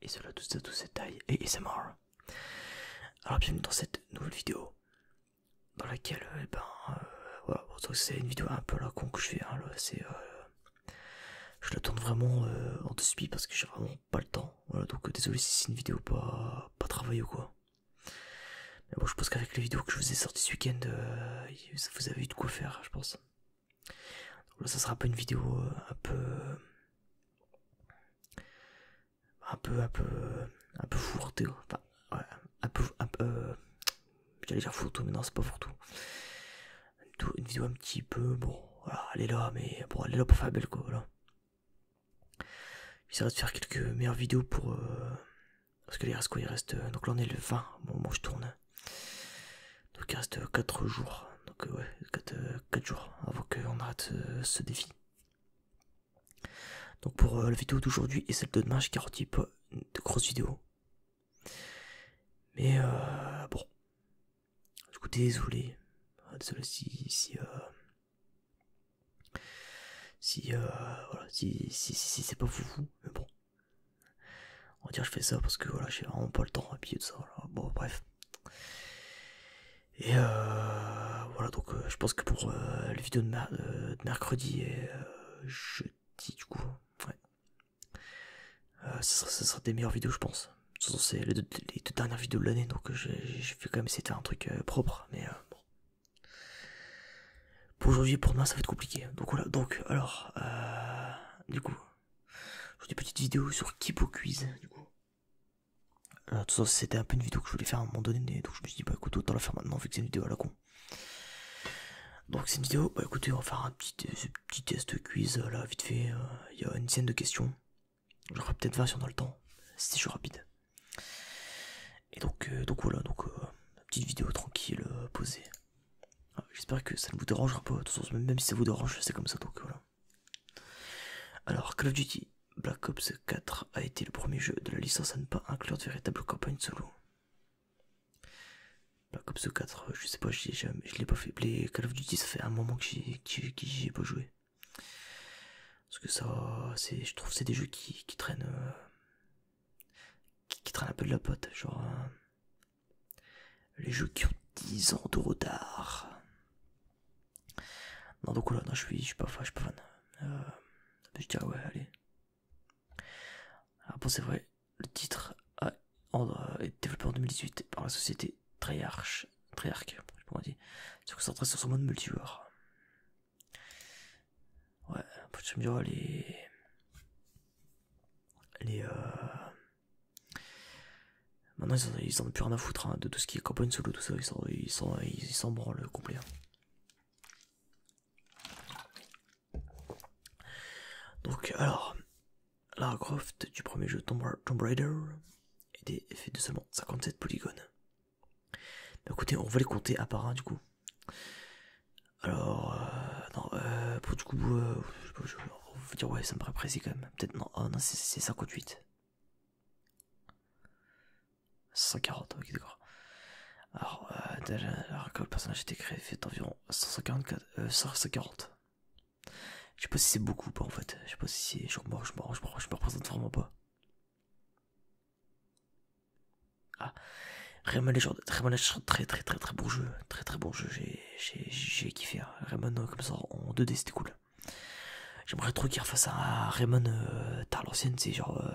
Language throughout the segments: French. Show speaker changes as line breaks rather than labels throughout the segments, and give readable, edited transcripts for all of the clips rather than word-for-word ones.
et cela tous à tous cette taille et c'est mort. Alors bienvenue dans cette nouvelle vidéo dans laquelle voilà, bon, c'est une vidéo un peu à la con que je fais, hein, là, je la tourne vraiment en deux speed parce que j'ai vraiment pas le temps, voilà, donc désolé si c'est une vidéo pas travaillée ou quoi. Mais bon, je pense qu'avec les vidéos que je vous ai sorties ce week-end, vous avez eu de quoi faire, je pense. Donc là ça sera pas une vidéo un peu fourre-tout, enfin ouais, j'allais dire fourre-tout mais non c'est pas fourre-tout, une vidéo un petit peu, bon voilà, elle est là mais bon elle est là pour faire belle quoi, voilà. J'essaierai de faire quelques meilleures vidéos pour parce qu'il reste quoi, il reste donc là on est le 20 au moment où je tourne, donc il reste 4 jours, donc ouais 4 jours avant qu'on arrête ce défi. Donc pour la vidéo d'aujourd'hui et celle de demain, je garantis pas de grosses vidéos. Mais bon. Du coup, désolé. Désolé si voilà, si c'est pas foufou, mais bon. On va dire que je fais ça parce que voilà, j'ai vraiment pas le temps et puis tout ça, voilà. Bon bref. Et voilà, donc je pense que pour les vidéos de mercredi et jeudi du coup, ouais. Ça sera des meilleures vidéos je pense. C'est les deux dernières vidéos de l'année, donc je vais quand même essayer de faire un truc propre, mais bon. Pour aujourd'hui et pour demain ça va être compliqué. Donc voilà, donc alors du coup, j'ai des petites vidéos sur Kipo Quiz du coup. Tout ça c'était un peu une vidéo que je voulais faire à un moment donné, donc je me suis dit bah écoute autant la faire maintenant vu que c'est une vidéo à la con. Donc c'est une vidéo, bah écoutez on va faire un petit test quiz là vite fait, il y a une dizaine de questions. J'en ferai peut-être 20 si on a le temps, c'est toujours rapide. Et donc voilà, petite vidéo tranquille, posée. J'espère que ça ne vous dérangera pas, de toute façon, même si ça vous dérange, c'est comme ça, donc voilà. Alors, Call of Duty Black Ops 4 a été le premier jeu de la licence à ne pas inclure de véritable campagne solo. Black Ops 4, je sais pas, je l'ai pas fait. Les Call of Duty, ça fait un moment que j'y ai pas joué. Parce que ça, je trouve que c'est des jeux qui traînent qui traînent un peu de la pote, genre les jeux qui ont 10 ans de retard. Non donc voilà, non, je suis pas fan. Je dirais ouais, allez. Alors bon c'est vrai, le titre a été développé en 2018 par la société Treyarch, je sais pas comment on dit, se concentrer sur son mode multijoueur. Ouais, après tu me diras maintenant ils en ont plus rien à foutre hein, de tout ce qui est campagne solo, tout ça, ils s'en branlent complet. Donc alors, Lara Croft du premier jeu Tomb Raider est fait de seulement 57 polygones. Mais écoutez, on va les compter un par un du coup. Alors, non, pour du coup, on va dire ouais, ça me paraît précis quand même. Peut-être non, oh, non c'est 58. 140, ok d'accord. Alors, quand le personnage a été créé, fait environ 140. Je sais pas si c'est beaucoup ou pas en fait. Je sais pas si c'est. Je me représente vraiment pas. Ah, Rayman Legends, très bon jeu. Très bon jeu. J'ai kiffé. Hein. Rayman comme ça en 2D, c'était cool. J'aimerais trop qu'il refasse un Rayman tard l'ancienne, c'est genre.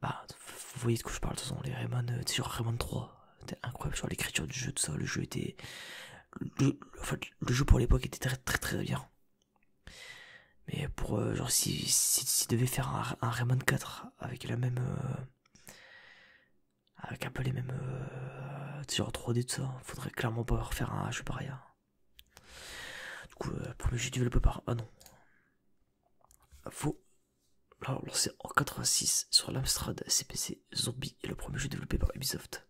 Bah, vous voyez de quoi je parle, de toute façon, les Rayman, c'est genre Rayman 3. C'était incroyable, genre l'écriture du jeu, tout ça. Le jeu était. En fait, le jeu pour l'époque était très bien. Mais pour genre si devait faire un Rayman 4 avec la même avec un peu les mêmes genre 3D tout ça, faudrait clairement pas refaire un jeu pareil. Hein. Du coup premier jeu développé par non. Faut alors lancé en 86 sur l'Amstrad CPC Zombie et le premier jeu développé par Ubisoft.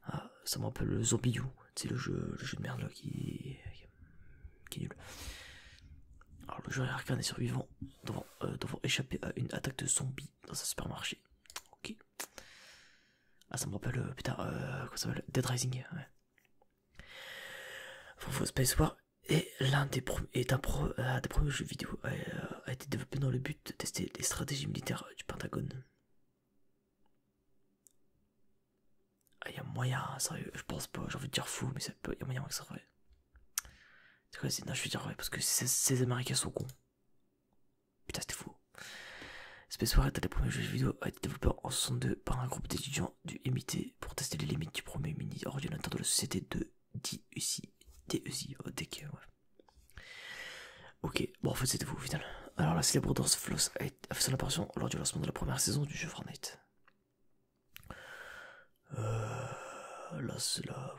Ah, ça me rappelle le Zombie U, c'est le jeu de merde là qui est nul. Alors le joueur est incarné survivant devant échapper à une attaque de zombies dans un supermarché. Ok. Ah ça me rappelle putain quoi ça s'appelle Dead Rising. Ouais. Space War est l'un des premiers jeux vidéo a été développé dans le but de tester les stratégies militaires du Pentagone. Ah, y a moyen, sérieux, je pense pas, j'ai envie de dire fou, mais y a moyen que ça soit vrai. C'est quoi, non, je vais dire ouais, parce que ces Américains sont cons. Putain, c'était fou. Space War est un des premiers jeux vidéo a été développé en 62 par un groupe d'étudiants du MIT pour tester les limites du premier mini-ordinateur de la société de DEC, ouais. Ok, bon en fait c'était fou au final. Alors la célèbre danse Floss a fait son apparition lors du lancement de la première saison du jeu Fortnite. Là c'est la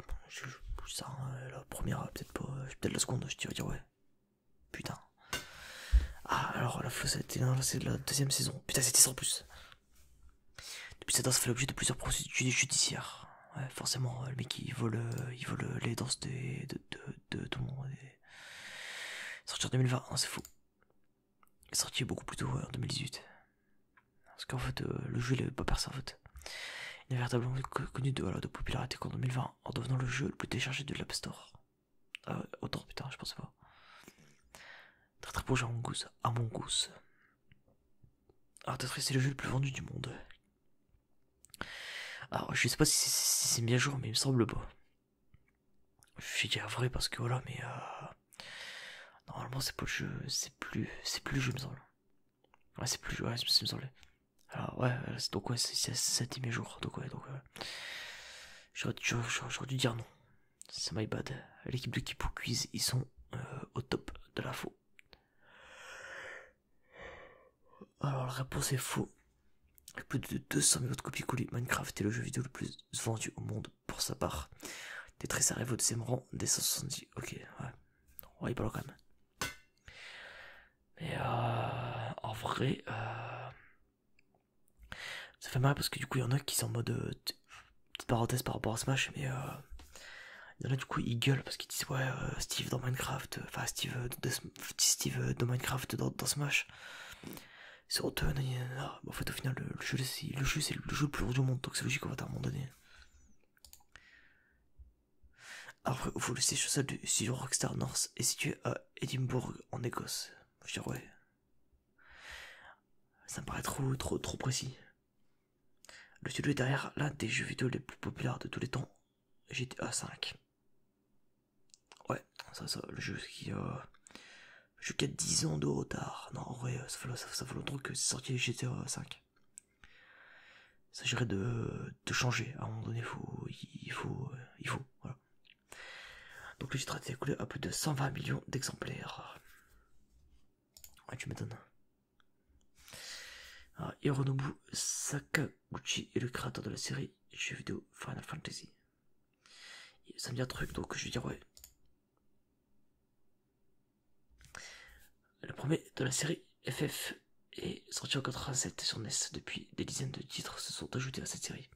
première, peut-être pas, peut-être la seconde, je dirais dire ouais. Putain. Ah alors la Floss a été lancée de la deuxième saison. Putain c'était sans plus. Depuis cette danse fait l'objet de plusieurs procédures judiciaires. Ouais, forcément, le mec il vole les danses de tout le monde. Sorti en 2020, hein, c'est fou. Il est sorti beaucoup plus tôt, ouais, en 2018. Parce qu'en fait, le jeu il avait pas percé en fait. Il est véritablement connu de popularité qu'en 2020, en devenant le jeu le plus téléchargé de l'App Store. Autant, putain, je pensais pas. Très très proche à Among Us. Alors Tetris c'est le jeu le plus vendu du monde. Alors je sais pas si c'est mis à jour, mais il me semble pas. Je vais dire vrai parce que voilà, mais normalement c'est pas le jeu, c'est plus le jeu, il me semble. Ouais, c'est plus le jeu, ouais, c'est me semblait. Alors ouais, donc ouais, c'est mis à jour, donc ouais, j'aurais dû dire non. C'est my bad. L'équipe de Kipo Quiz, ils sont au top de l'info. Alors la réponse est faux. Avec plus de 200 millions de copies collées, Minecraft est le jeu vidéo le plus vendu au monde pour sa part. Tetris arrive au deuxième rang des 170. Ok, ouais. Ouais, il parle quand même. Mais en vrai, ça fait mal parce que du coup, il y en a qui sont en mode petite parenthèse par rapport à Smash, mais il y en a du coup, ils gueulent parce qu'ils disent ouais, Steve dans Minecraft, enfin Steve de Minecraft dans Smash. C'est honteux, en fait, au final, le jeu c'est le jeu le plus lourd du monde, donc c'est logique qu'on va à un moment donné. Après, faut le siège social du studio Rockstar North est situé à Édimbourg, en Écosse. Je dirais ouais. Ça me paraît trop précis. Le studio est derrière l'un des jeux vidéo les plus populaires de tous les temps, GTA V. Ouais, ça, le jeu qui a 10 ans de retard. Non, en vrai, ça fait longtemps que c'est sorti GTA V. Il s'agirait de changer. À un moment donné, il faut, voilà. Donc le titre a été écoulé à plus de 120 millions d'exemplaires. Ouais, tu m'étonnes. Hironobu Sakaguchi est le créateur de la série jeux vidéo Final Fantasy. Ça me dit un truc, donc je vais dire ouais. Le premier de la série FF est sorti en 87 sur NES. Depuis, des dizaines de titres se sont ajoutés à cette série.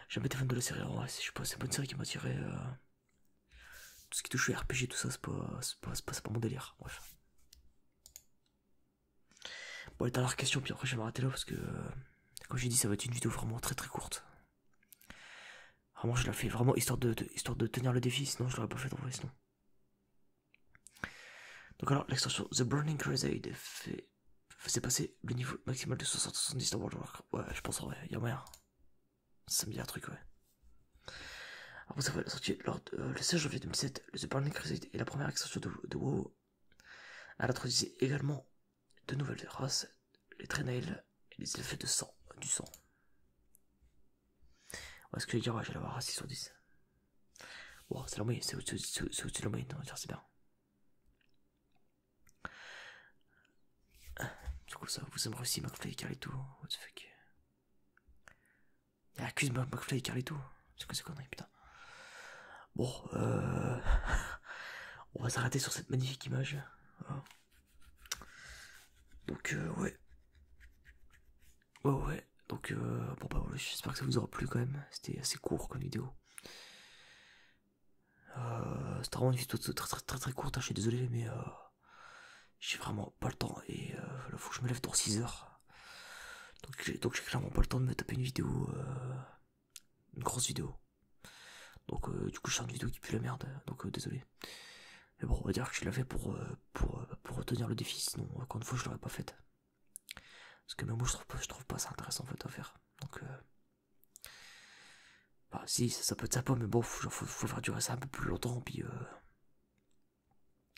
J'ai jamais été fan de la série, en vrai, je sais pas, c'est pas une série qui m'a tiré. Tout ce qui touche au RPG, tout ça, c'est pas mon délire. Bref. Bon, les dernières questions, puis après je vais m'arrêter là parce que, comme j'ai dit, ça va être une vidéo vraiment très courte. Vraiment, je la fais vraiment histoire de tenir le défi, sinon je l'aurais pas fait en vrai, sinon. Donc alors, l'extension The Burning Crusade faisait passer le niveau maximal de 70 dans World of Warcraft. Ouais, je pense en vrai, y'a moyen. Ça me dit un truc, ouais. Après, ça va sortir lors le 16 janvier 2007, le The Burning Crusade est la première extension de WoW. Elle introduisait également de nouvelles races, les Trainail et les effets de sang, du sang. Ouais, ce que je vais dire, ouais, j'allais avoir un 6 sur 10. Bon, c'est la moyenne, c'est au-dessus de la moyenne, on va dire, c'est bien. Du coup, ça, vous aimerez aussi McFly et Carlito. What the fuck. Y'a accuse McFly et Carlito. C'est quoi ces conneries, putain. Bon, on va s'arrêter sur cette magnifique image. Voilà. Donc, ouais. Ouais. Donc, bon, bah, voilà, j'espère que ça vous aura plu quand même. C'était assez court comme vidéo. C'était vraiment une vidéo très courte, hein, je suis désolé, mais j'ai vraiment pas le temps et là faut que je me lève dans 6 heures. Donc j'ai clairement pas le temps de me taper une vidéo, une grosse vidéo. Donc du coup je sors une vidéo qui pue la merde, donc désolé. Mais bon, on va dire que je l'ai fait pour retenir le défi, sinon encore une fois je l'aurais pas faite. Parce que même moi je trouve pas ça intéressant en fait à faire. Donc bah si ça peut être sympa mais bon faut faire durer ça un peu plus longtemps puis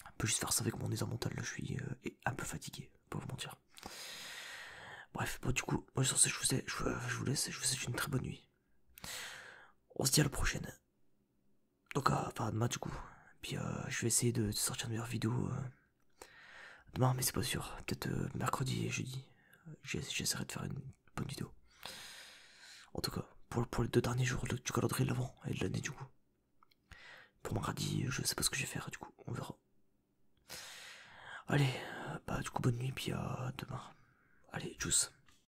on peut juste faire ça avec mon état mental là je suis un peu fatigué, pas vous mentir. Bref, bon du coup, moi sur ce je vous laisse, je vous souhaite une très bonne nuit. On se dit à la prochaine. Donc enfin demain du coup. Puis je vais essayer de sortir une meilleure vidéo demain mais c'est pas sûr. Peut-être mercredi et jeudi. J'essaierai de faire une bonne vidéo. En tout cas, pour les 2 derniers jours du calendrier de l'avant et de l'année du coup. Pour mardi, je sais pas ce que je vais faire du coup, on verra. Allez, bah du coup bonne nuit puis à demain. Allez, tchuss.